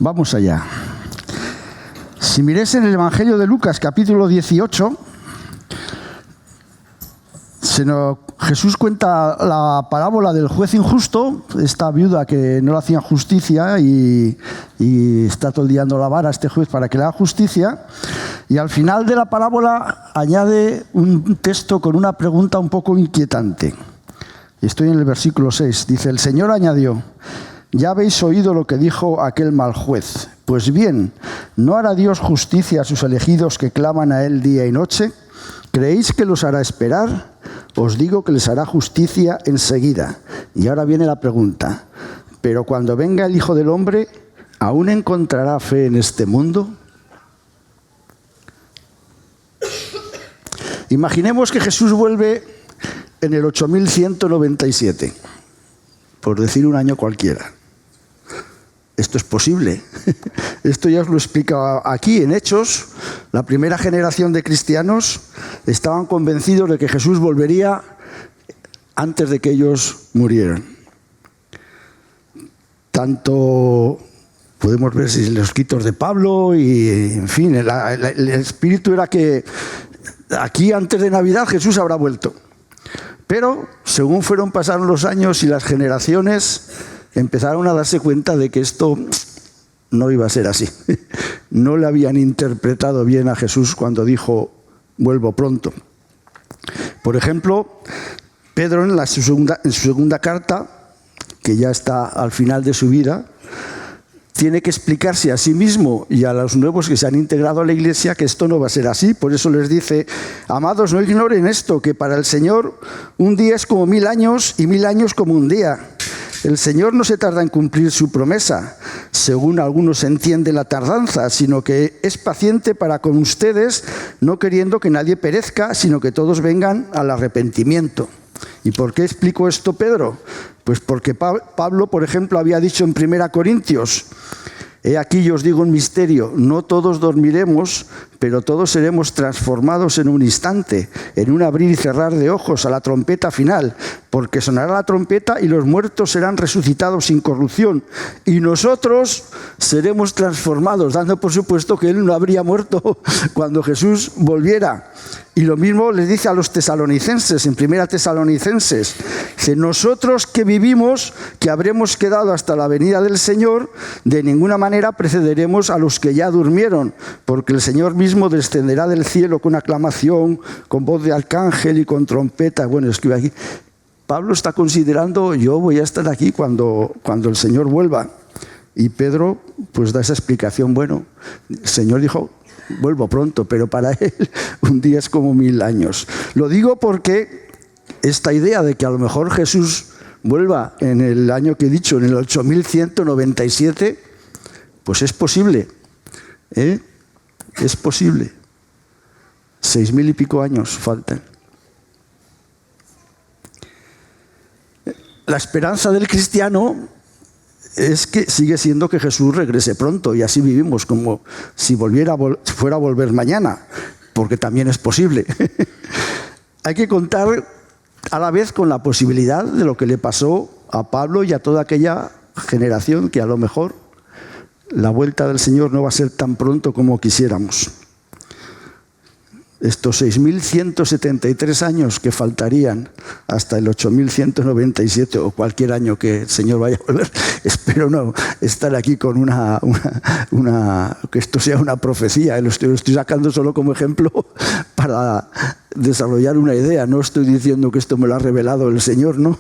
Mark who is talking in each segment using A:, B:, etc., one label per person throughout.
A: Vamos allá. Si miréis en el Evangelio de Lucas, capítulo 18, Jesús cuenta la parábola del juez injusto, esta viuda que no le hacían justicia y está todo el día dando la vara a este juez para que le haga justicia. Y al final de la parábola añade un texto con una pregunta un poco inquietante. Estoy en el versículo 6. Dice: el Señor añadió: ya habéis oído lo que dijo aquel mal juez. Pues bien, ¿no hará Dios justicia a sus elegidos que claman a Él día y noche? ¿Creéis que los hará esperar? Os digo que les hará justicia enseguida. Y ahora viene la pregunta: ¿pero cuando venga el Hijo del Hombre, aún encontrará fe en este mundo? Imaginemos que Jesús vuelve en el 8197, por decir un año cualquiera. Esto es posible. Esto ya os lo he explicado aquí en Hechos. La primera generación de cristianos estaban convencidos de que Jesús volvería antes de que ellos murieran. Tanto podemos ver si los escritos de Pablo y, en fin, el espíritu era que aquí antes de Navidad Jesús habrá vuelto. Pero según pasaron los años y las generaciones, empezaron a darse cuenta de que esto no iba a ser así. No le habían interpretado bien a Jesús cuando dijo: vuelvo pronto. Por ejemplo, Pedro en su segunda carta, que ya está al final de su vida, tiene que explicarse a sí mismo y a los nuevos que se han integrado a la Iglesia que esto no va a ser así. Por eso les dice: amados, no ignoren esto, que para el Señor un día es como 1000 años y 1000 años como un día. El Señor no se tarda en cumplir su promesa, según algunos entienden la tardanza, sino que es paciente para con ustedes, no queriendo que nadie perezca, sino que todos vengan al arrepentimiento. ¿Y por qué explico esto, Pedro? Pues porque Pablo, por ejemplo, había dicho en 1 Corintios: he aquí yo os digo un misterio, no todos dormiremos, pero todos seremos transformados en un instante, en un abrir y cerrar de ojos, a la trompeta final, porque sonará la trompeta y los muertos serán resucitados sin corrupción, y nosotros seremos transformados, dando por supuesto que él no habría muerto cuando Jesús volviera. Y lo mismo les dice a los tesalonicenses, en 1 Tesalonicenses, que nosotros que vivimos, que habremos quedado hasta la venida del Señor, de ninguna manera precederemos a los que ya durmieron, porque el Señor mismo descenderá del cielo con aclamación, con voz de arcángel y con trompeta. Bueno, escribe aquí. Pablo está considerando: yo voy a estar aquí cuando el Señor vuelva. Y Pedro pues da esa explicación: bueno, el Señor dijo: vuelvo pronto, pero para él un día es como 1000 años. Lo digo porque esta idea de que a lo mejor Jesús vuelva en el año que he dicho, en el 8197, pues es posible, ¿eh? Es posible. 6000 y pico años faltan. La esperanza del cristiano es que sigue siendo que Jesús regrese pronto, y así vivimos como si fuera a volver mañana, porque también es posible. Hay que contar a la vez con la posibilidad de lo que le pasó a Pablo y a toda aquella generación, que a lo mejor la vuelta del Señor no va a ser tan pronto como quisiéramos. Estos 6173 años que faltarían hasta el 8197 o cualquier año que el Señor vaya a volver, espero no estar aquí con que esto sea una profecía. Lo estoy sacando solo como ejemplo para desarrollar una idea. No estoy diciendo que esto me lo ha revelado el Señor, ¿no?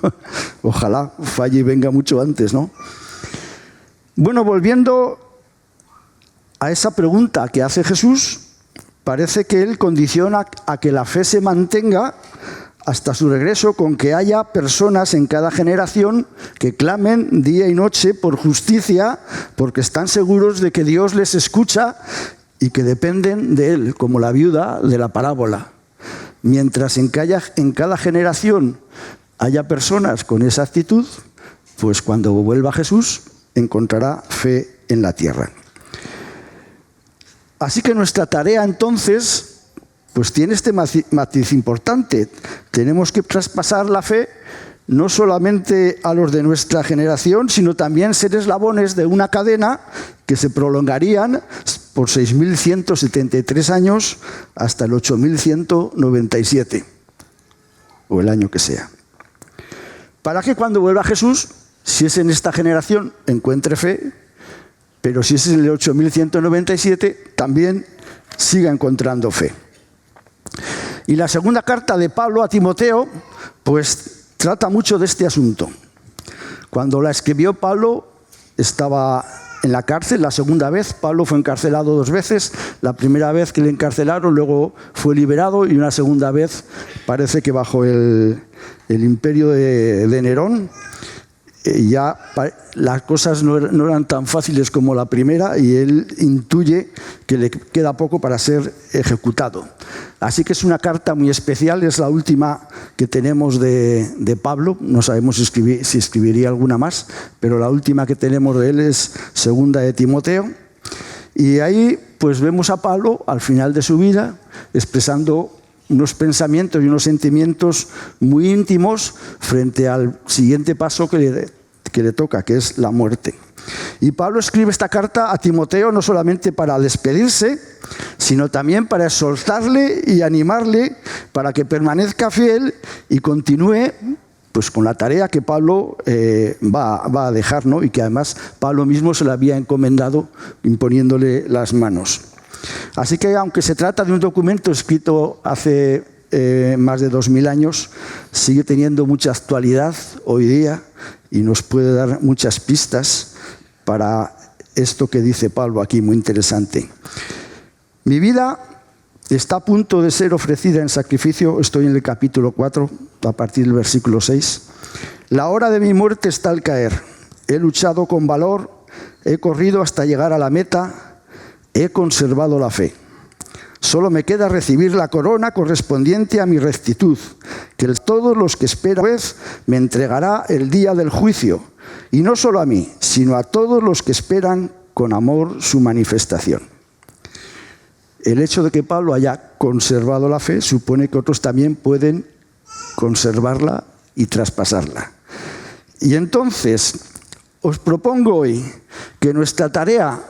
A: Ojalá falle y venga mucho antes, ¿no? Bueno, volviendo a esa pregunta que hace Jesús, parece que él condiciona a que la fe se mantenga hasta su regreso con que haya personas en cada generación que clamen día y noche por justicia, porque están seguros de que Dios les escucha y que dependen de él, como la viuda de la parábola. Mientras en cada generación haya personas con esa actitud, pues cuando vuelva Jesús encontrará fe en la tierra. Así que nuestra tarea entonces pues tiene este matiz importante. Tenemos que traspasar la fe no solamente a los de nuestra generación, sino también ser eslabones de una cadena que se prolongarían por 6.173 años hasta el 8.197, o el año que sea. Para que cuando vuelva Jesús, si es en esta generación, encuentre fe, pero si es en el 8.197, también siga encontrando fe. Y la segunda carta de Pablo a Timoteo, pues trata mucho de este asunto. Cuando la escribió Pablo, estaba en la cárcel. La segunda vez, Pablo fue encarcelado 2 veces. La primera vez que le encarcelaron, luego fue liberado, y una segunda vez parece que bajo el imperio de Nerón, ya las cosas no eran tan fáciles como la primera, y él intuye que le queda poco para ser ejecutado. Así que es una carta muy especial, es la última que tenemos de Pablo. No sabemos si escribiría alguna más, pero la última que tenemos de él es segunda de Timoteo. Y ahí pues vemos a Pablo al final de su vida expresando unos pensamientos y unos sentimientos muy íntimos frente al siguiente paso que le toca, que es la muerte. Y Pablo escribe esta carta a Timoteo no solamente para despedirse, sino también para exhortarle y animarle para que permanezca fiel y continúe pues con la tarea que Pablo va a dejar, ¿no? Y que además Pablo mismo se la había encomendado imponiéndole las manos. Así que, aunque se trata de un documento escrito hace más de 2000 años, sigue teniendo mucha actualidad hoy día y nos puede dar muchas pistas para esto que dice Pablo aquí, muy interesante. Mi vida está a punto de ser ofrecida en sacrificio. Estoy en el capítulo 4, a partir del versículo 6. La hora de mi muerte está al caer. He luchado con valor, he corrido hasta llegar a la meta, he conservado la fe. Solo me queda recibir la corona correspondiente a mi rectitud, que todos los que esperan pues, me entregará el día del juicio, y no solo a mí, sino a todos los que esperan con amor su manifestación. El hecho de que Pablo haya conservado la fe supone que otros también pueden conservarla y traspasarla. Y entonces, os propongo hoy que nuestra tarea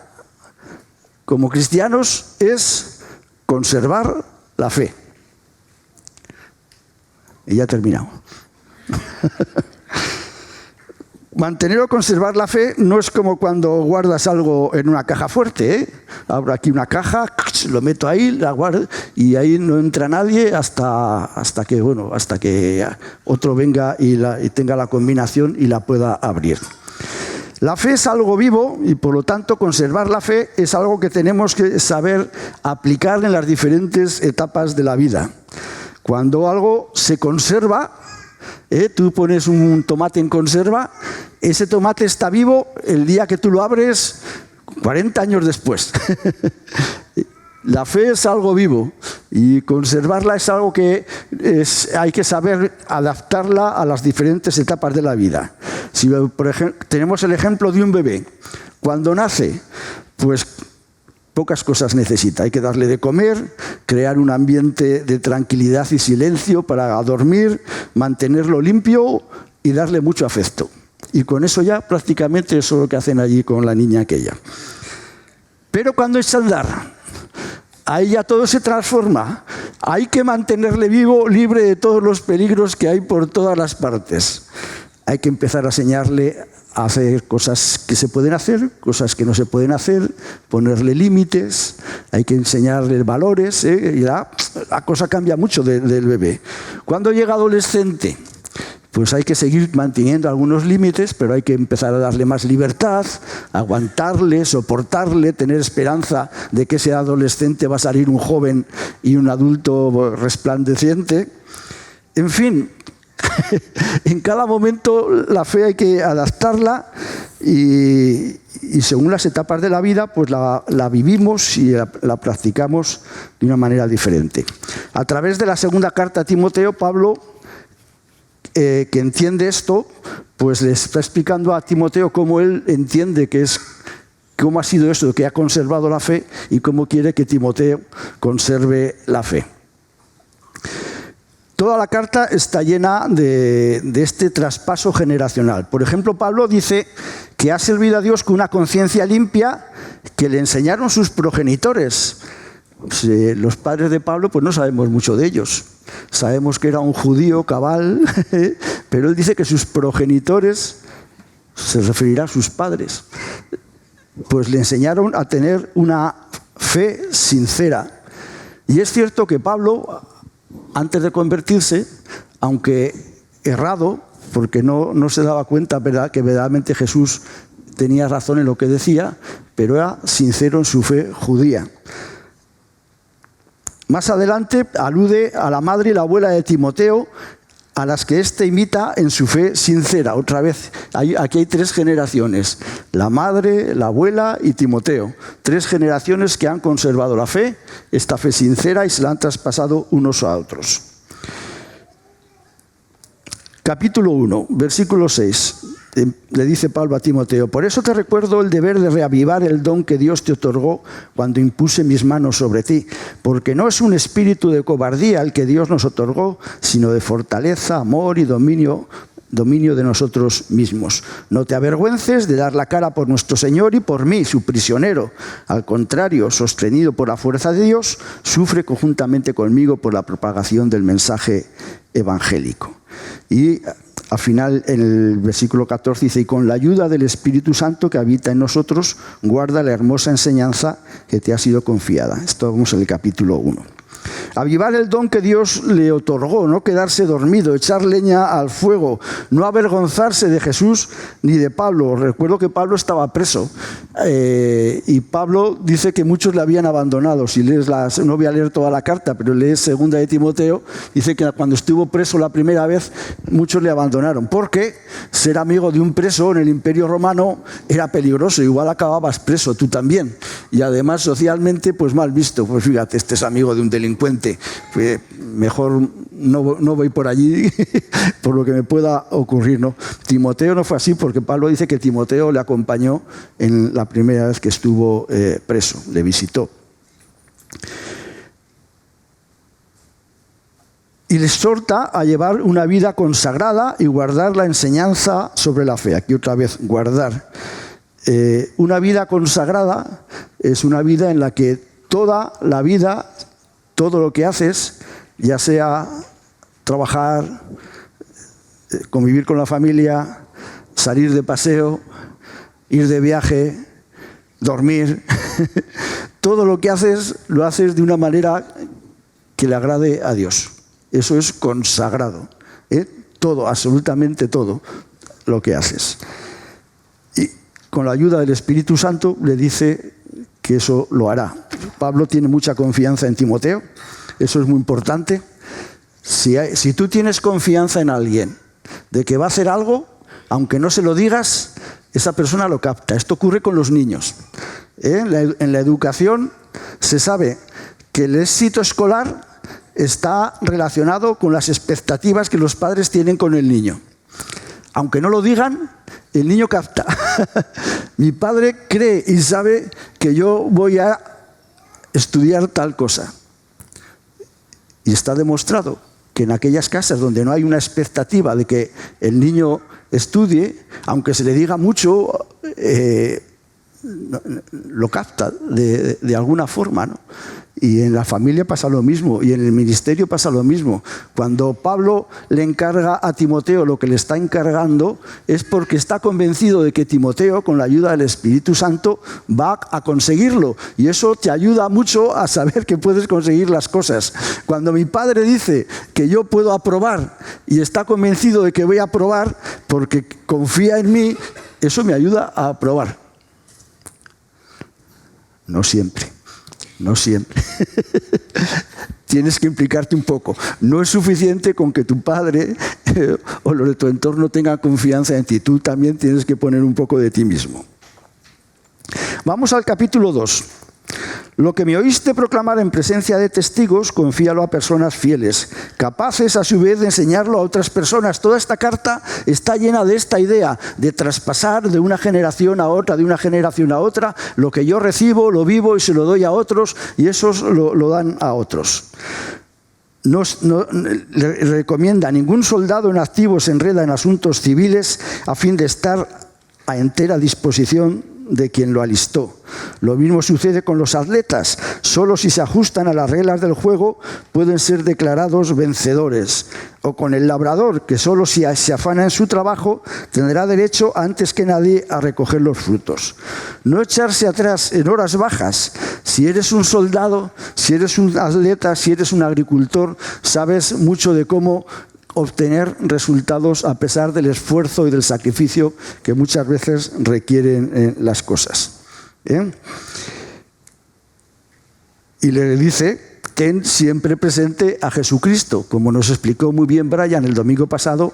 A: como cristianos es conservar la fe. Y ya he terminado. Mantener o conservar la fe no es como cuando guardas algo en una caja fuerte, ¿eh? Abro aquí una caja, lo meto ahí, la guardo y ahí no entra nadie hasta que otro venga y tenga la combinación y la pueda abrir. La fe es algo vivo y, por lo tanto, conservar la fe es algo que tenemos que saber aplicar en las diferentes etapas de la vida. Cuando algo se conserva, tú pones un tomate en conserva, ese tomate está vivo el día que tú lo abres 40 años después. La fe es algo vivo y conservarla es algo que hay que saber adaptarla a las diferentes etapas de la vida. Si, por ejemplo, tenemos el ejemplo de un bebé. Cuando nace, pues pocas cosas necesita. Hay que darle de comer, crear un ambiente de tranquilidad y silencio para dormir, mantenerlo limpio y darle mucho afecto. Y con eso ya prácticamente eso es lo que hacen allí con la niña aquella. Pero cuando echa a andar, ahí ya todo se transforma. Hay que mantenerle vivo, libre de todos los peligros que hay por todas las partes. Hay que empezar a enseñarle a hacer cosas que se pueden hacer, cosas que no se pueden hacer, ponerle límites, hay que enseñarle valores, y la cosa cambia mucho del bebé. Cuando llega adolescente, pues hay que seguir manteniendo algunos límites, pero hay que empezar a darle más libertad, aguantarle, soportarle, tener esperanza de que ese adolescente va a salir un joven y un adulto resplandeciente. En fin, en cada momento la fe hay que adaptarla y según las etapas de la vida, pues la vivimos y la practicamos de una manera diferente. A través de la segunda carta a Timoteo, Pablo, que entiende esto, pues le está explicando a Timoteo cómo él entiende cómo ha sido eso, que ha conservado la fe y cómo quiere que Timoteo conserve la fe. Toda la carta está llena de este traspaso generacional. Por ejemplo, Pablo dice que ha servido a Dios con una conciencia limpia que le enseñaron sus progenitores. Los padres de Pablo, pues no sabemos mucho de ellos. Sabemos que era un judío cabal, pero él dice que sus progenitores, se referirá a sus padres, pues le enseñaron a tener una fe sincera. Y es cierto que Pablo, antes de convertirse, aunque errado, porque no se daba cuenta, ¿verdad?, que verdaderamente Jesús tenía razón en lo que decía, pero era sincero en su fe judía. Más adelante alude a la madre y la abuela de Timoteo, a las que éste imita en su fe sincera. Otra vez, aquí hay 3 generaciones: la madre, la abuela y Timoteo. 3 generaciones que han conservado la fe, esta fe sincera, y se la han traspasado unos a otros. Capítulo 1, versículo 6. Le dice Pablo a Timoteo: por eso te recuerdo el deber de reavivar el don que Dios te otorgó cuando impuse mis manos sobre ti, porque no es un espíritu de cobardía el que Dios nos otorgó, sino de fortaleza, amor y dominio de nosotros mismos. No te avergüences de dar la cara por nuestro Señor y por mí, su prisionero. Al contrario, sostenido por la fuerza de Dios, sufre conjuntamente conmigo por la propagación del mensaje evangélico. Y al final, en el versículo 14 dice: y con la ayuda del Espíritu Santo que habita en nosotros, guarda la hermosa enseñanza que te ha sido confiada. Esto vamos en el capítulo 1. Avivar el don que Dios le otorgó, no quedarse dormido, echar leña al fuego, no avergonzarse de Jesús ni de Pablo. Recuerdo que Pablo estaba preso y Pablo dice que muchos le habían abandonado. Si lees no voy a leer toda la carta, pero lees 2 de Timoteo, dice que cuando estuvo preso la primera vez, muchos le abandonaron, porque ser amigo de un preso en el Imperio Romano era peligroso. Igual acababas preso tú también, y además socialmente pues mal visto. Pues fíjate, este es amigo de un delincuente, mejor no voy por allí por lo que me pueda ocurrir, ¿no? Timoteo no fue así, porque Pablo dice que Timoteo le acompañó en la primera vez que estuvo preso, le visitó. Y le exhorta a llevar una vida consagrada y guardar la enseñanza sobre la fe. Aquí otra vez, guardar. Una vida consagrada es una vida en la que toda la vida, todo lo que haces, ya sea trabajar, convivir con la familia, salir de paseo, ir de viaje, dormir, todo lo que haces lo haces de una manera que le agrade a Dios. Eso es consagrado, todo, absolutamente todo lo que haces. Y con la ayuda del Espíritu Santo le dice que eso lo hará. Pablo tiene mucha confianza en Timoteo, eso es muy importante. Si tú tienes confianza en alguien de que va a hacer algo, aunque no se lo digas, esa persona lo capta. Esto ocurre con los niños. En la educación se sabe que el éxito escolar está relacionado con las expectativas que los padres tienen con el niño. Aunque no lo digan, el niño capta. Mi padre cree y sabe que yo voy a estudiar tal cosa. Y está demostrado que en aquellas casas donde no hay una expectativa de que el niño estudie, aunque se le diga mucho, lo capta de alguna forma, ¿no? Y en la familia pasa lo mismo, y en el ministerio pasa lo mismo. Cuando Pablo le encarga a Timoteo lo que le está encargando, es porque está convencido de que Timoteo, con la ayuda del Espíritu Santo, va a conseguirlo. Y eso te ayuda mucho a saber que puedes conseguir las cosas. Cuando mi padre dice que yo puedo aprobar y está convencido de que voy a aprobar porque confía en mí, eso me ayuda a aprobar. No siempre. No siempre. Tienes que implicarte un poco. No es suficiente con que tu padre o los de tu entorno tengan confianza en ti. Tú también tienes que poner un poco de ti mismo. Vamos al capítulo 2. Lo que me oíste proclamar en presencia de testigos, confíalo a personas fieles, capaces a su vez de enseñarlo a otras personas. Toda esta carta está llena de esta idea de traspasar de una generación a otra, de una generación a otra. Lo que yo recibo, lo vivo y se lo doy a otros, y esos lo dan a otros. No recomienda: ningún soldado en activo se enreda en asuntos civiles a fin de estar a entera disposición de quien lo alistó. Lo mismo sucede con los atletas. Solo si se ajustan a las reglas del juego pueden ser declarados vencedores. O con el labrador, que solo si se afana en su trabajo tendrá derecho antes que nadie a recoger los frutos. No echarse atrás en horas bajas. Si eres un soldado, si eres un atleta, si eres un agricultor, sabes mucho de cómo obtener resultados a pesar del esfuerzo y del sacrificio que muchas veces requieren las cosas. Y le dice: ten siempre presente a Jesucristo. Como nos explicó muy bien Brian el domingo pasado,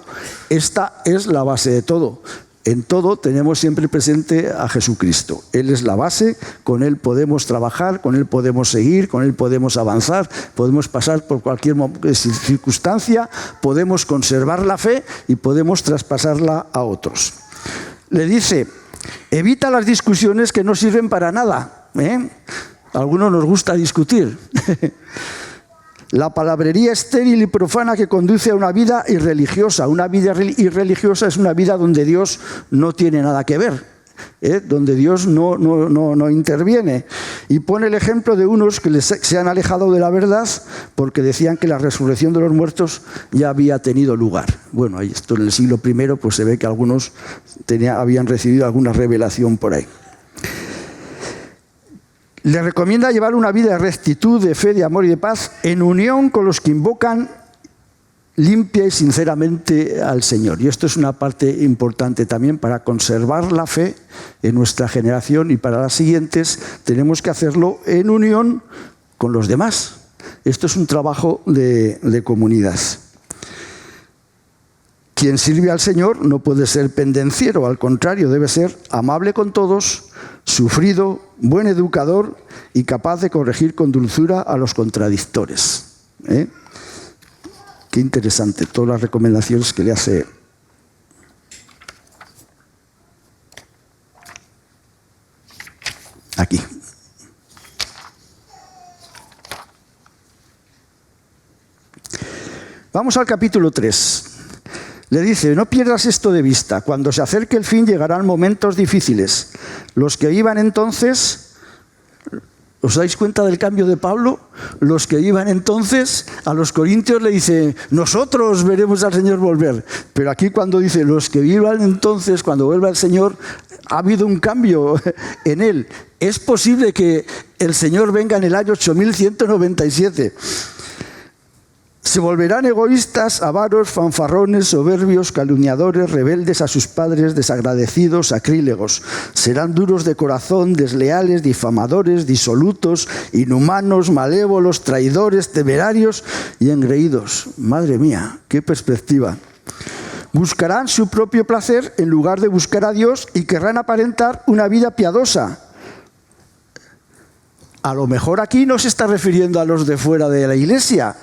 A: esta es la base de todo. En todo tenemos siempre presente a Jesucristo. Él es la base, con Él podemos trabajar, con Él podemos seguir, con Él podemos avanzar, podemos pasar por cualquier circunstancia, podemos conservar la fe y podemos traspasarla a otros. Le dice: evita las discusiones que no sirven para nada. A algunos nos gusta discutir. La palabrería estéril y profana que conduce a una vida irreligiosa. Una vida irreligiosa es una vida donde Dios no tiene nada que ver, donde Dios no interviene. Y pone el ejemplo de unos que se han alejado de la verdad porque decían que la resurrección de los muertos ya había tenido lugar. Bueno, esto en el siglo I pues se ve que algunos habían recibido alguna revelación por ahí. Le recomienda llevar una vida de rectitud, de fe, de amor y de paz en unión con los que invocan limpia y sinceramente al Señor. Y esto es una parte importante también para conservar la fe en nuestra generación, y para las siguientes tenemos que hacerlo en unión con los demás. Esto es un trabajo de comunidad. Quien sirve al Señor no puede ser pendenciero, al contrario, debe ser amable con todos, sufrido, buen educador y capaz de corregir con dulzura a los contradictores. Qué interesante todas las recomendaciones que le hace. Aquí. Vamos al capítulo 3. Le dice: no pierdas esto de vista. Cuando se acerque el fin llegarán momentos difíciles. Los que iban entonces, ¿os dais cuenta del cambio de Pablo? Los que iban entonces a los corintios le dice: nosotros veremos al Señor volver. Pero aquí cuando dice los que iban entonces, cuando vuelva el Señor, ha habido un cambio en él. Es posible que el Señor venga en el año 8197. Se volverán egoístas, avaros, fanfarrones, soberbios, calumniadores, rebeldes a sus padres, desagradecidos, sacrílegos. Serán duros de corazón, desleales, difamadores, disolutos, inhumanos, malévolos, traidores, temerarios y engreídos. Madre mía, qué perspectiva. Buscarán su propio placer en lugar de buscar a Dios y querrán aparentar una vida piadosa. A lo mejor aquí no se está refiriendo a los de fuera de la iglesia,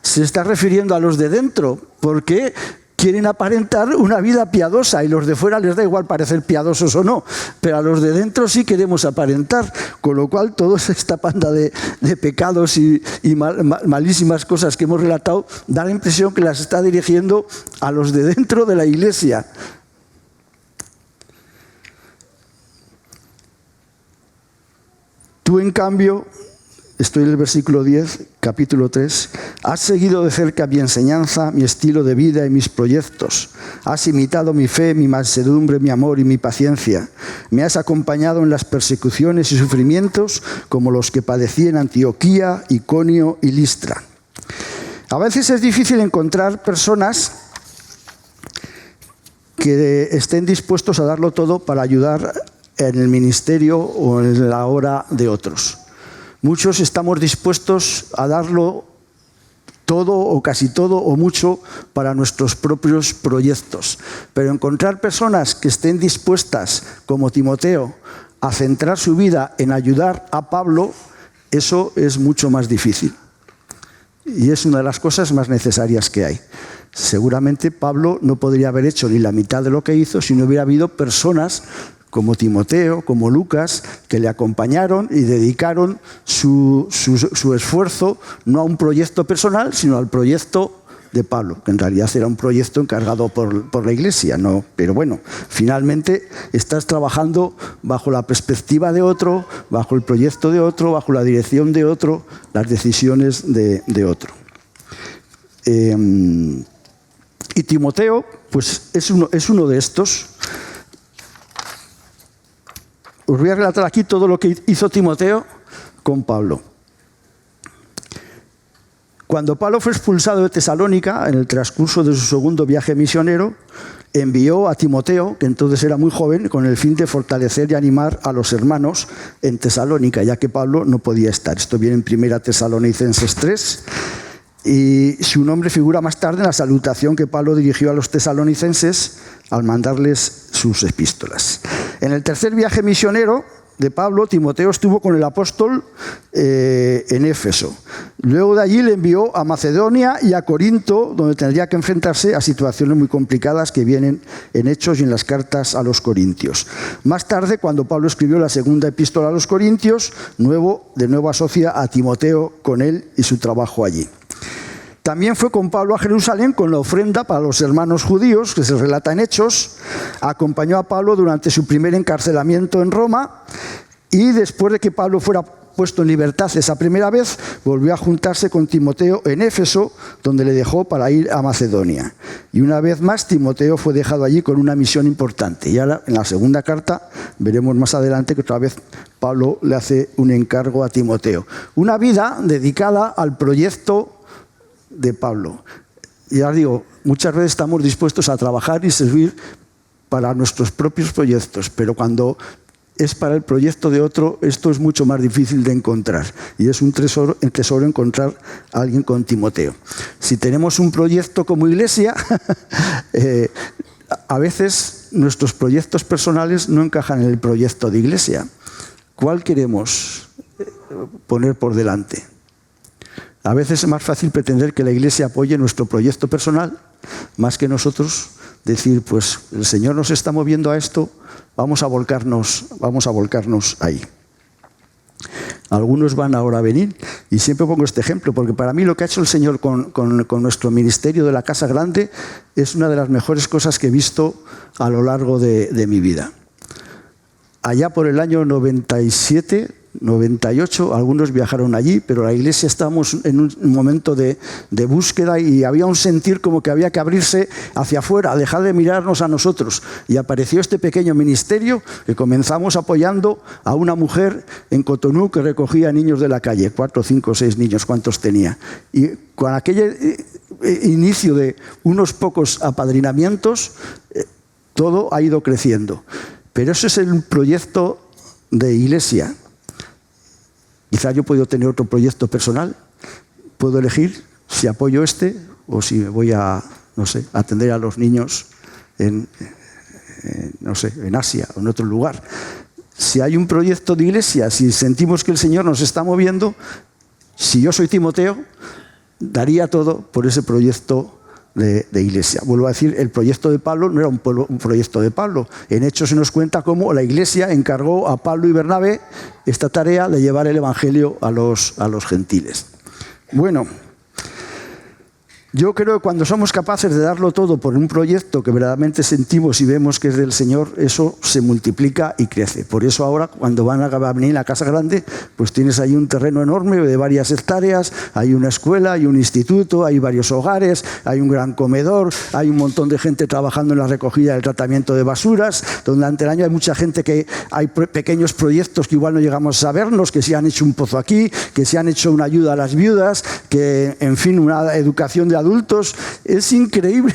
A: se está refiriendo a los de dentro, porque quieren aparentar una vida piadosa y los de fuera les da igual parecer piadosos o no, pero a los de dentro sí queremos aparentar, con lo cual toda esta panda de pecados y malísimas cosas que hemos relatado da la impresión que las está dirigiendo a los de dentro de la iglesia. Tú, en cambio, estoy en el versículo 10, capítulo 3, has seguido de cerca mi enseñanza, mi estilo de vida y mis proyectos. Has imitado mi fe, mi mansedumbre, mi amor y mi paciencia. Me has acompañado en las persecuciones y sufrimientos como los que padecí en Antioquía, Iconio y Listra. A veces es difícil encontrar personas que estén dispuestos a darlo todo para ayudar en el ministerio o en la obra de otros. Muchos estamos dispuestos a darlo todo o casi todo o mucho para nuestros propios proyectos. Pero encontrar personas que estén dispuestas, como Timoteo, a centrar su vida en ayudar a Pablo, eso es mucho más difícil. Y es una de las cosas más necesarias que hay. Seguramente Pablo no podría haber hecho ni la mitad de lo que hizo si no hubiera habido personas como Timoteo, como Lucas, que le acompañaron y dedicaron su esfuerzo no a un proyecto personal, sino al proyecto de Pablo, que en realidad era un proyecto encargado por la Iglesia, ¿no? Pero bueno, finalmente estás trabajando bajo la perspectiva de otro, bajo el proyecto de otro, bajo la dirección de otro, las decisiones de otro. Y Timoteo, pues es uno de estos. Os voy a relatar aquí todo lo que hizo Timoteo con Pablo. Cuando Pablo fue expulsado de Tesalónica, en el transcurso de su segundo viaje misionero, envió a Timoteo, que entonces era muy joven, con el fin de fortalecer y animar a los hermanos en Tesalónica, ya que Pablo no podía estar. Esto viene en 1 Tesalonicenses 3. Y su nombre figura más tarde en la salutación que Pablo dirigió a los tesalonicenses al mandarles sus epístolas. En el tercer viaje misionero de Pablo, Timoteo estuvo con el apóstol en Éfeso. Luego de allí le envió a Macedonia y a Corinto, donde tendría que enfrentarse a situaciones muy complicadas que vienen en Hechos y en las cartas a los corintios. Más tarde, cuando Pablo escribió la segunda epístola a los corintios, de nuevo asocia a Timoteo con él y su trabajo allí. También fue con Pablo a Jerusalén con la ofrenda para los hermanos judíos, que se relata en Hechos. Acompañó a Pablo durante su primer encarcelamiento en Roma y después de que Pablo fuera puesto en libertad esa primera vez, volvió a juntarse con Timoteo en Éfeso, donde le dejó para ir a Macedonia. Y una vez más, Timoteo fue dejado allí con una misión importante. Y ahora, en la segunda carta, veremos más adelante que otra vez Pablo le hace un encargo a Timoteo. Una vida dedicada al proyecto de Pablo. Y ya digo, muchas veces estamos dispuestos a trabajar y servir para nuestros propios proyectos, pero cuando es para el proyecto de otro, esto es mucho más difícil de encontrar. Y es un tesoro encontrar a alguien con Timoteo. Si tenemos un proyecto como iglesia, a veces nuestros proyectos personales no encajan en el proyecto de iglesia. ¿Cuál queremos poner por delante? A veces es más fácil pretender que la Iglesia apoye nuestro proyecto personal, más que nosotros decir, pues el Señor nos está moviendo a esto, vamos a volcarnos ahí. Algunos van ahora a venir, y siempre pongo este ejemplo, porque para mí lo que ha hecho el Señor con nuestro ministerio de la Casa Grande es una de las mejores cosas que he visto a lo largo de mi vida. Allá por el año 97, 98, algunos viajaron allí, pero la iglesia estábamos en un momento de búsqueda y había un sentir como que había que abrirse hacia afuera, dejar de mirarnos a nosotros. Y apareció este pequeño ministerio que comenzamos apoyando a una mujer en Cotonú que recogía niños de la calle, 4, 5, 6 niños, ¿cuántos tenía? Y con aquel inicio de unos pocos apadrinamientos, todo ha ido creciendo. Pero eso es el proyecto de iglesia. Quizá yo puedo tener otro proyecto personal, puedo elegir si apoyo este o si me voy a, atender a los niños en Asia o en otro lugar. Si hay un proyecto de iglesia, si sentimos que el Señor nos está moviendo, si yo soy Timoteo, daría todo por ese proyecto de iglesia. Vuelvo a decir, el proyecto de Pablo no era un proyecto de Pablo. En Hechos se nos cuenta cómo la iglesia encargó a Pablo y Bernabé esta tarea de llevar el evangelio a los gentiles. Bueno, yo creo que cuando somos capaces de darlo todo por un proyecto que verdaderamente sentimos y vemos que es del Señor, eso se multiplica y crece. Por eso ahora, cuando van a venir a la Casa Grande, pues tienes ahí un terreno enorme de varias hectáreas, hay una escuela, hay un instituto, hay varios hogares, hay un gran comedor, hay un montón de gente trabajando en la recogida y el tratamiento de basuras. Durante el año hay mucha gente que hay pequeños proyectos que igual no llegamos a vernos, que se han hecho un pozo aquí, que se han hecho una ayuda a las viudas, que, en fin, una educación de adultos. Es increíble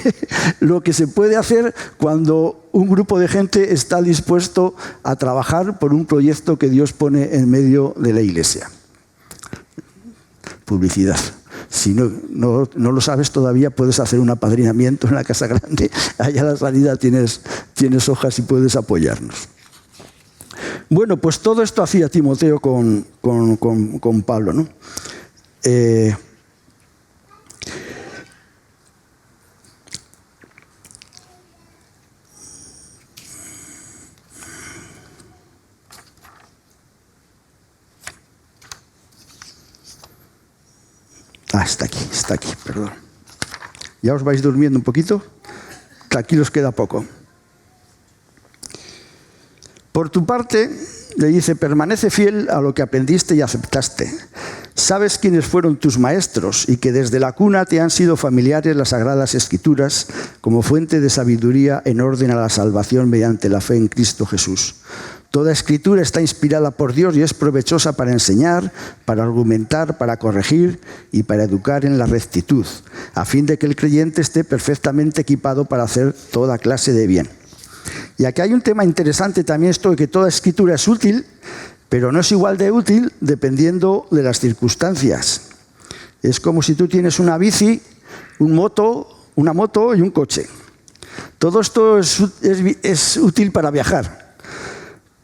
A: lo que se puede hacer cuando un grupo de gente está dispuesto a trabajar por un proyecto que Dios pone en medio de la iglesia. Publicidad. Si no lo sabes todavía, puedes hacer un apadrinamiento en la Casa Grande. Allá a la salida tienes hojas y puedes apoyarnos. Bueno, pues todo esto hacía Timoteo con Pablo, ¿no? Está aquí, perdón. ¿Ya os vais durmiendo un poquito? Tranquilos, queda poco. Por tu parte, le dice, permanece fiel a lo que aprendiste y aceptaste. Sabes quiénes fueron tus maestros y que desde la cuna te han sido familiares las Sagradas Escrituras como fuente de sabiduría en orden a la salvación mediante la fe en Cristo Jesús. Toda escritura está inspirada por Dios y es provechosa para enseñar, para argumentar, para corregir y para educar en la rectitud, a fin de que el creyente esté perfectamente equipado para hacer toda clase de bien. Y aquí hay un tema interesante también, esto de que toda escritura es útil, pero no es igual de útil dependiendo de las circunstancias. Es como si tú tienes una bici, una moto y un coche. Todo esto es útil para viajar.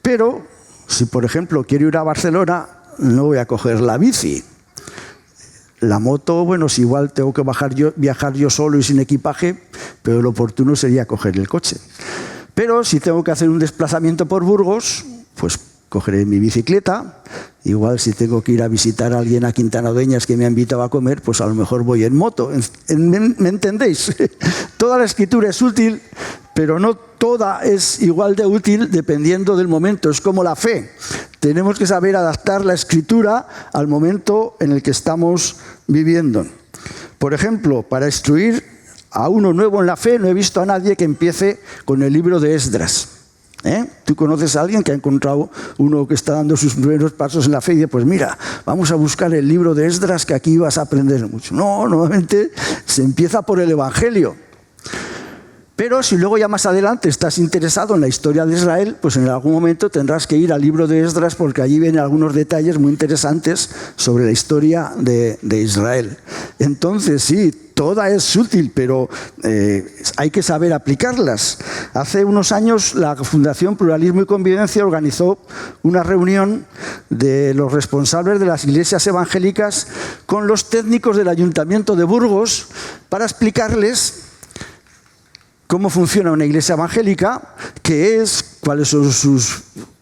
A: Pero si, por ejemplo, quiero ir a Barcelona, no voy a coger la bici. La moto, bueno, si igual tengo que viajar yo solo y sin equipaje, pero lo oportuno sería coger el coche. Pero si tengo que hacer un desplazamiento por Burgos, pues cogeré mi bicicleta. Igual si tengo que ir a visitar a alguien a Quintana Dueñas que me ha invitado a comer, pues a lo mejor voy en moto. ¿Me entendéis? Toda la escritura es útil, pero no toda es igual de útil dependiendo del momento. Es como la fe. Tenemos que saber adaptar la escritura al momento en el que estamos viviendo. Por ejemplo, para instruir a uno nuevo en la fe, no he visto a nadie que empiece con el libro de Esdras. ¿Tú conoces a alguien que ha encontrado uno que está dando sus primeros pasos en la fe y dice, pues mira, vamos a buscar el libro de Esdras que aquí vas a aprender mucho? No, normalmente se empieza por el Evangelio. Pero si luego ya más adelante estás interesado en la historia de Israel, pues en algún momento tendrás que ir al libro de Esdras porque allí vienen algunos detalles muy interesantes sobre la historia de Israel. Entonces sí, toda es útil, pero hay que saber aplicarlas. Hace unos años la Fundación Pluralismo y Convivencia organizó una reunión de los responsables de las iglesias evangélicas con los técnicos del Ayuntamiento de Burgos para explicarles cómo funciona una iglesia evangélica, qué es, cuáles son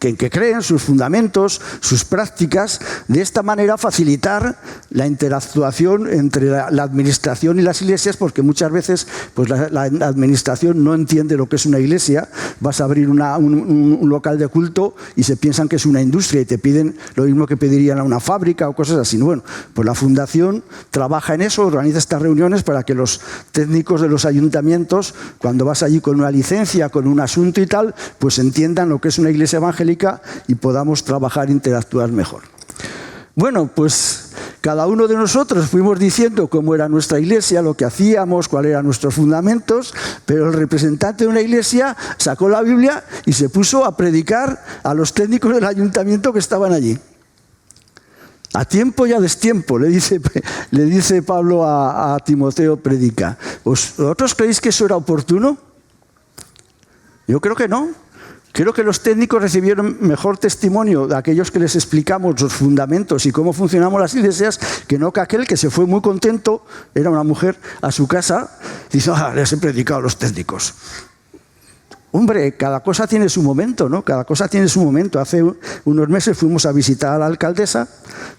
A: en qué creen, sus fundamentos, sus prácticas. De esta manera facilitar la interactuación entre la administración y las iglesias, porque muchas veces pues la administración no entiende lo que es una iglesia. Vas a abrir un local de culto y se piensan que es una industria y te piden lo mismo que pedirían a una fábrica o cosas así. Bueno, pues la fundación trabaja en eso, organiza estas reuniones para que los técnicos de los ayuntamientos, cuando vas allí con una licencia, con un asunto y tal, pues entiendan lo que es una iglesia evangélica y podamos trabajar e interactuar mejor. Bueno, pues cada uno de nosotros fuimos diciendo cómo era nuestra iglesia, lo que hacíamos, cuáles eran nuestros fundamentos, pero el representante de una iglesia sacó la Biblia y se puso a predicar a los técnicos del ayuntamiento que estaban allí. A tiempo y a destiempo, le dice Pablo a Timoteo, predica. ¿Vosotros creéis que eso era oportuno? Yo creo que no. Creo que los técnicos recibieron mejor testimonio de aquellos que les explicamos los fundamentos y cómo funcionamos las iglesias, que no que aquel que se fue muy contento, era una mujer, a su casa, y dice, les he predicado a los técnicos. Hombre, cada cosa tiene su momento, ¿no? Cada cosa tiene su momento. Hace unos meses fuimos a visitar a la alcaldesa,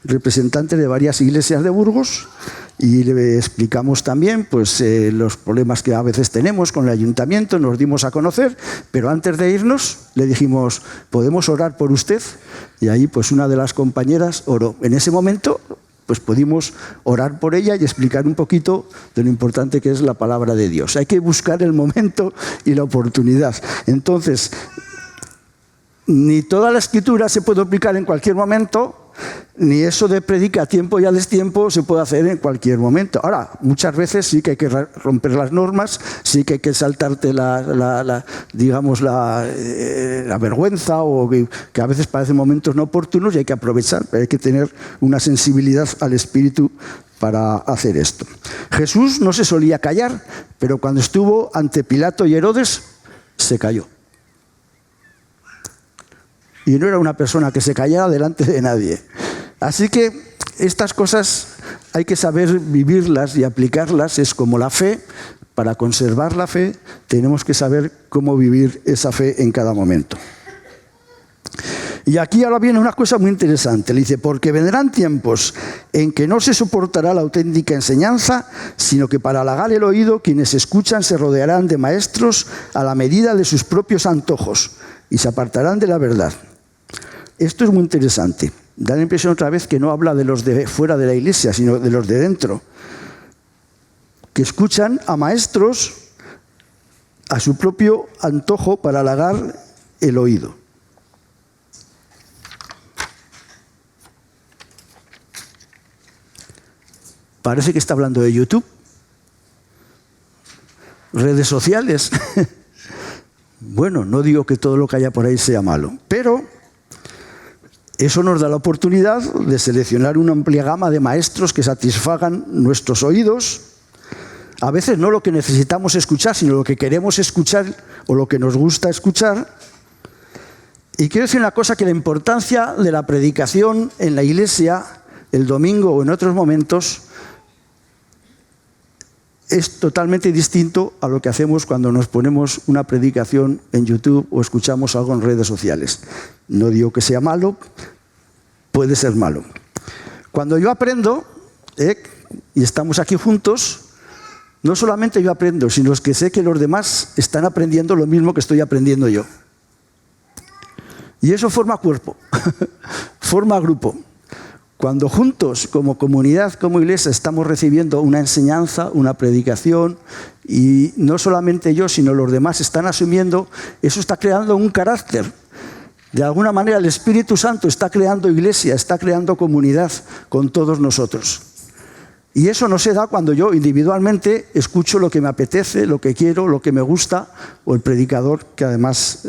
A: representante de varias iglesias de Burgos, y le explicamos también pues, los problemas que a veces tenemos con el ayuntamiento, nos dimos a conocer, pero antes de irnos le dijimos, ¿podemos orar por usted? Y ahí pues una de las compañeras oró. En ese momento pues pudimos orar por ella y explicar un poquito de lo importante que es la palabra de Dios. Hay que buscar el momento y la oportunidad. Entonces, ni toda la escritura se puede aplicar en cualquier momento, ni eso de predica a tiempo y a destiempo se puede hacer en cualquier momento. Ahora, muchas veces sí que hay que romper las normas, sí que hay que saltarte la vergüenza, o que a veces parecen momentos no oportunos y hay que aprovechar, pero hay que tener una sensibilidad al espíritu para hacer esto. Jesús no se solía callar, pero cuando estuvo ante Pilato y Herodes, se calló. Y no era una persona que se callara delante de nadie. Así que estas cosas hay que saber vivirlas y aplicarlas. Es como la fe. Para conservar la fe tenemos que saber cómo vivir esa fe en cada momento. Y aquí ahora viene una cosa muy interesante. Le dice, porque vendrán tiempos en que no se soportará la auténtica enseñanza, sino que para halagar el oído, quienes escuchan se rodearán de maestros a la medida de sus propios antojos y se apartarán de la verdad. Esto es muy interesante. Da la impresión otra vez que no habla de los de fuera de la iglesia, sino de los de dentro, que escuchan a maestros a su propio antojo para halagar el oído. Parece que está hablando de YouTube, redes sociales. Bueno, no digo que todo lo que haya por ahí sea malo, pero eso nos da la oportunidad de seleccionar una amplia gama de maestros que satisfagan nuestros oídos. A veces no lo que necesitamos escuchar, sino lo que queremos escuchar o lo que nos gusta escuchar. Y quiero decir una cosa, que la importancia de la predicación en la iglesia, el domingo o en otros momentos, es totalmente distinto a lo que hacemos cuando nos ponemos una predicación en YouTube o escuchamos algo en redes sociales. No digo que sea malo, puede ser malo. Cuando yo aprendo, y estamos aquí juntos, no solamente yo aprendo, sino que sé que los demás están aprendiendo lo mismo que estoy aprendiendo yo. Y eso forma cuerpo, forma grupo. Cuando juntos, como comunidad, como iglesia, estamos recibiendo una enseñanza, una predicación, y no solamente yo, sino los demás están asumiendo, eso está creando un carácter. De alguna manera el Espíritu Santo está creando iglesia, está creando comunidad con todos nosotros. Y eso no se da cuando yo individualmente escucho lo que me apetece, lo que quiero, lo que me gusta, o el predicador, que además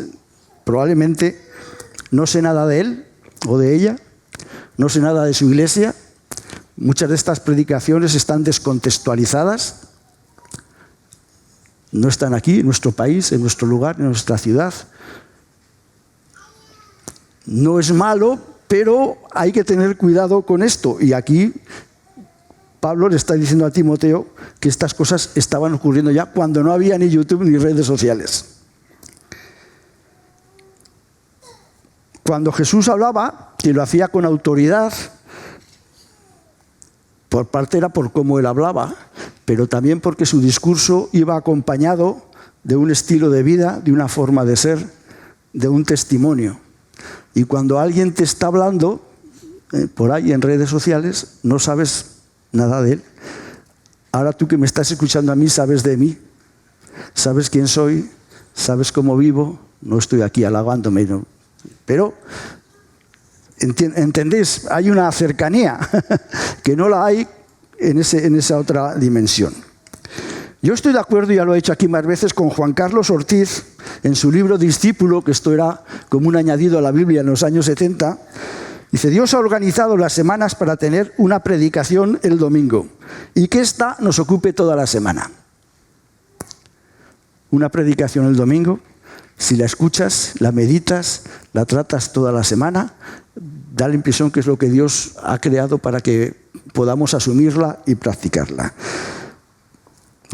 A: probablemente no sé nada de él o de ella, no sé nada de su iglesia. Muchas de estas predicaciones están descontextualizadas, no están aquí, en nuestro país, en nuestro lugar, en nuestra ciudad. No es malo, pero hay que tener cuidado con esto. Y aquí Pablo le está diciendo a Timoteo que estas cosas estaban ocurriendo ya cuando no había ni YouTube ni redes sociales. Cuando Jesús hablaba, que lo hacía con autoridad, por parte era por cómo él hablaba, pero también porque su discurso iba acompañado de un estilo de vida, de una forma de ser, de un testimonio. Y cuando alguien te está hablando, por ahí en redes sociales, no sabes nada de él. Ahora tú que me estás escuchando a mí, sabes de mí, sabes quién soy, sabes cómo vivo. No estoy aquí halagándome, ¿no? Pero, ¿entendéis? Hay una cercanía que no la hay en esa otra dimensión. Yo estoy de acuerdo, ya lo he dicho aquí más veces, con Juan Carlos Ortiz, en su libro Discípulo, que esto era como un añadido a la Biblia en los años 70, dice: Dios ha organizado las semanas para tener una predicación el domingo y que ésta nos ocupe toda la semana. Una predicación el domingo, si la escuchas, la meditas, la tratas toda la semana, da la impresión que es lo que Dios ha creado para que podamos asumirla y practicarla.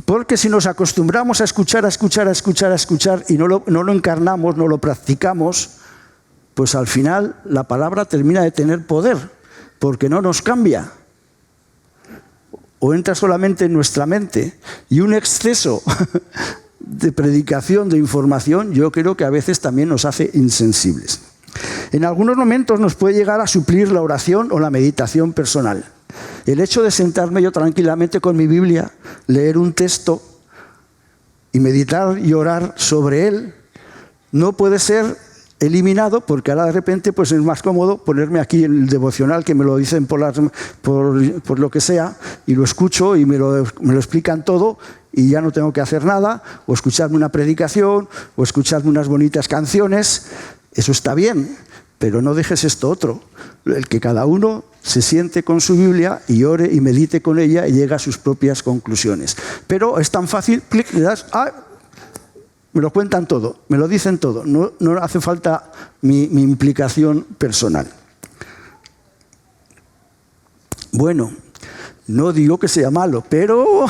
A: Porque si nos acostumbramos a escuchar y no lo encarnamos, no lo practicamos, pues al final la palabra termina de tener poder, porque no nos cambia. O entra solamente en nuestra mente. Y un exceso de predicación, de información, yo creo que a veces también nos hace insensibles. En algunos momentos nos puede llegar a suplir la oración o la meditación personal. El hecho de sentarme yo tranquilamente con mi Biblia, leer un texto y meditar y orar sobre él, no puede ser eliminado, porque ahora de repente pues es más cómodo ponerme aquí en el devocional, que me lo dicen por lo que sea, y lo escucho y me lo explican todo, y ya no tengo que hacer nada, o escucharme una predicación, o escucharme unas bonitas canciones. Eso está bien, pero no dejes esto otro, el que cada uno se siente con su Biblia y ore y medite con ella y llegue a sus propias conclusiones. Pero es tan fácil, clic, le das, me lo cuentan todo, me lo dicen todo, no hace falta mi implicación personal. Bueno, No digo que sea malo, pero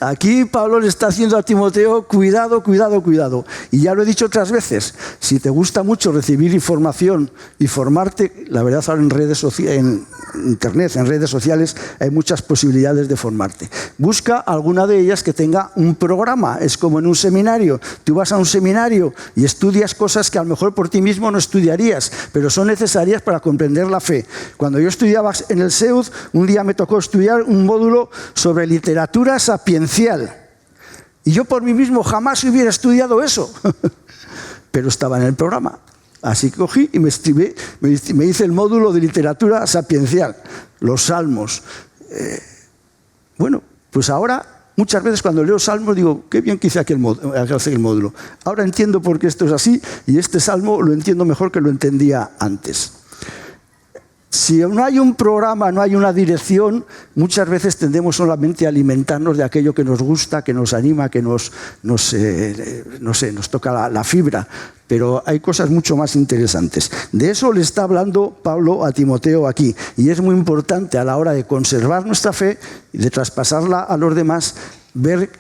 A: aquí Pablo le está haciendo a Timoteo, cuidado, cuidado, cuidado. Y ya lo he dicho otras veces, si te gusta mucho recibir información y formarte, la verdad ahora en redes sociales, en internet, en redes sociales, hay muchas posibilidades de formarte. Busca alguna de ellas que tenga un programa, es como en un seminario. Tú vas a un seminario y estudias cosas que a lo mejor por ti mismo no estudiarías, pero son necesarias para comprender la fe. Cuando yo estudiaba en el SEUD, un día me tocó estudiar un módulo sobre literatura sapiencial. Y yo por mí mismo jamás hubiera estudiado eso, pero estaba en el programa. Así que cogí y me hice el módulo de literatura sapiencial, los salmos. Bueno, pues ahora muchas veces cuando leo salmos digo, qué bien que hice aquel módulo. Ahora entiendo por qué esto es así y este salmo lo entiendo mejor que lo entendía antes. Si no hay un programa, no hay una dirección, muchas veces tendemos solamente a alimentarnos de aquello que nos gusta, que nos anima, que nos toca la fibra. Pero hay cosas mucho más interesantes. De eso le está hablando Pablo a Timoteo aquí. Y es muy importante a la hora de conservar nuestra fe y de traspasarla a los demás, ver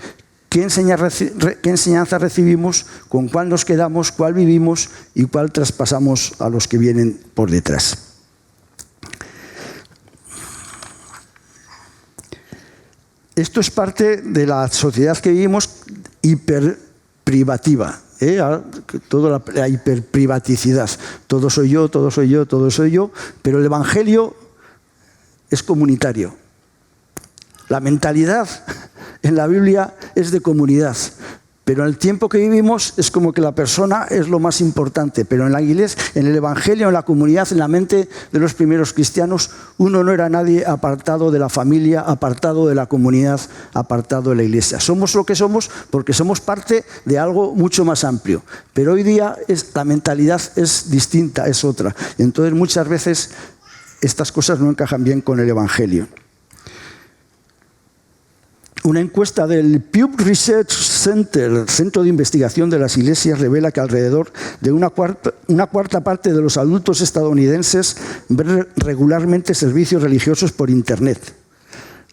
A: qué enseñanza recibimos, con cuál nos quedamos, cuál vivimos y cuál traspasamos a los que vienen por detrás. Esto es parte de la sociedad que vivimos hiperprivativa. Toda la hiperprivaticidad. Todo soy yo, todo soy yo, todo soy yo. Pero el Evangelio es comunitario. La mentalidad en la Biblia es de comunidad. Pero en el tiempo que vivimos es como que la persona es lo más importante. Pero en la iglesia, en el Evangelio, en la comunidad, en la mente de los primeros cristianos, uno no era nadie apartado de la familia, apartado de la comunidad, apartado de la iglesia. Somos lo que somos porque somos parte de algo mucho más amplio. Pero hoy día la mentalidad es distinta, es otra. Entonces muchas veces estas cosas no encajan bien con el Evangelio. Una encuesta del Pew Research Center, el Centro de Investigación de las Iglesias, revela que alrededor de una cuarta parte de los adultos estadounidenses ven regularmente servicios religiosos por Internet.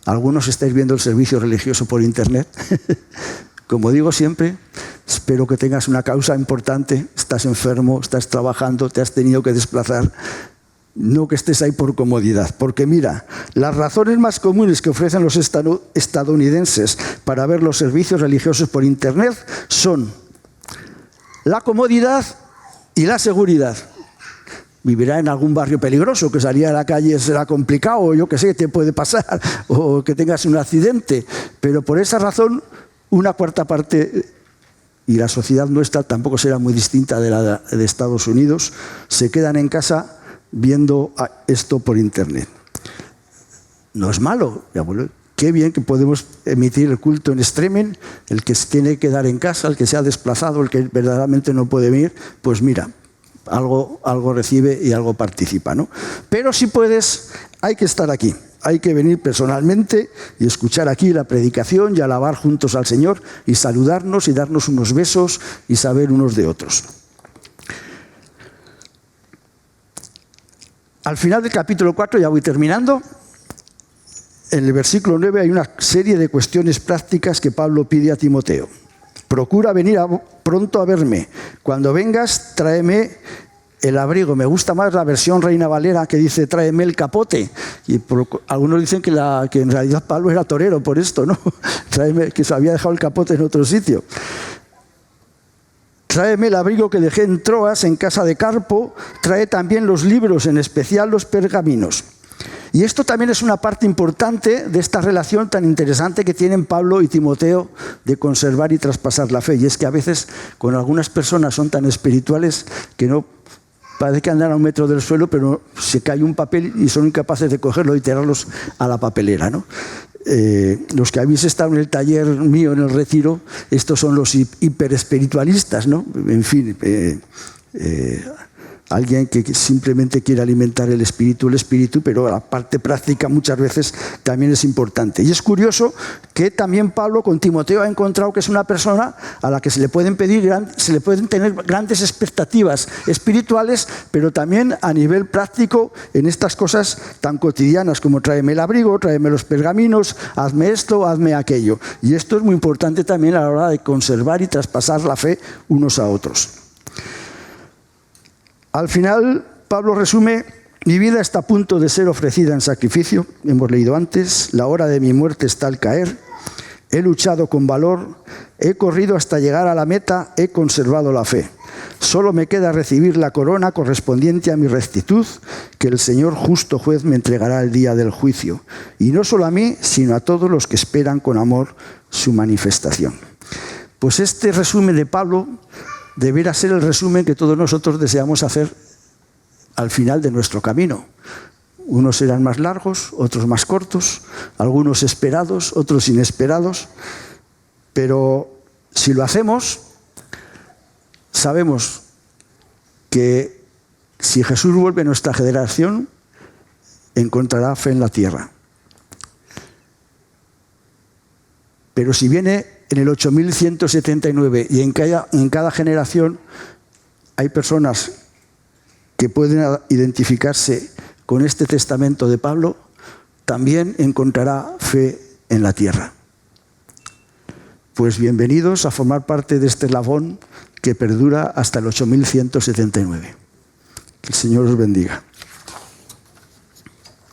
A: ¿Algunos estáis viendo el servicio religioso por Internet? Como digo siempre, espero que tengas una causa importante, estás enfermo, estás trabajando, te has tenido que desplazar. No que estés ahí por comodidad, porque mira, las razones más comunes que ofrecen los estadounidenses para ver los servicios religiosos por Internet son la comodidad y la seguridad. Vivirá en algún barrio peligroso, que salir a la calle será complicado, o yo qué sé, te puede pasar, o que tengas un accidente, pero por esa razón una cuarta parte, y la sociedad nuestra tampoco será muy distinta de la de Estados Unidos, se quedan en casa viendo esto por Internet. No es malo. Qué bien que podemos emitir el culto en streaming, el que se tiene que quedar en casa, el que se ha desplazado, el que verdaderamente no puede venir, pues mira, algo recibe y algo participa, ¿no? Pero si puedes, hay que estar aquí. Hay que venir personalmente y escuchar aquí la predicación y alabar juntos al Señor y saludarnos y darnos unos besos y saber unos de otros. Al final del capítulo 4, ya voy terminando, en el versículo 9 hay una serie de cuestiones prácticas que Pablo pide a Timoteo. Procura venir pronto a verme. Cuando vengas, tráeme el abrigo. Me gusta más la versión Reina Valera que dice tráeme el capote. Y algunos dicen que en realidad Pablo era torero por esto, ¿no? Tráeme, que se había dejado el capote en otro sitio. Tráeme el abrigo que dejé en Troas, en casa de Carpo. Trae también los libros, en especial los pergaminos. Y esto también es una parte importante de esta relación tan interesante que tienen Pablo y Timoteo de conservar y traspasar la fe. Y es que a veces con algunas personas son tan espirituales que no parece que andan a 1 metro del suelo, pero se cae un papel y son incapaces de cogerlo y tirarlos a la papelera, ¿no? Los que habéis estado en el taller mío en el retiro, estos son los hiperespiritualistas, ¿no? En fin, alguien que simplemente quiere alimentar el espíritu, pero la parte práctica muchas veces también es importante. Y es curioso que también Pablo con Timoteo ha encontrado que es una persona a la que se le pueden tener grandes expectativas espirituales, pero también a nivel práctico en estas cosas tan cotidianas como tráeme el abrigo, tráeme los pergaminos, hazme esto, hazme aquello. Y esto es muy importante también a la hora de conservar y traspasar la fe unos a otros. Al final, Pablo resume: mi vida está a punto de ser ofrecida en sacrificio, hemos leído antes, la hora de mi muerte está al caer, he luchado con valor, he corrido hasta llegar a la meta, he conservado la fe. Solo me queda recibir la corona correspondiente a mi rectitud, que el Señor justo juez me entregará el día del juicio. Y no solo a mí, sino a todos los que esperan con amor su manifestación. Pues este resumen de Pablo deberá ser el resumen que todos nosotros deseamos hacer al final de nuestro camino. Unos serán más largos, otros más cortos, algunos esperados, otros inesperados, pero si lo hacemos, sabemos que si Jesús vuelve a nuestra generación, encontrará fe en la tierra. Pero si viene en el 8179 y en cada generación hay personas que pueden identificarse con este testamento de Pablo, también encontrará fe en la tierra. Pues bienvenidos a formar parte de este eslabón que perdura hasta el 8179. Que el Señor os bendiga.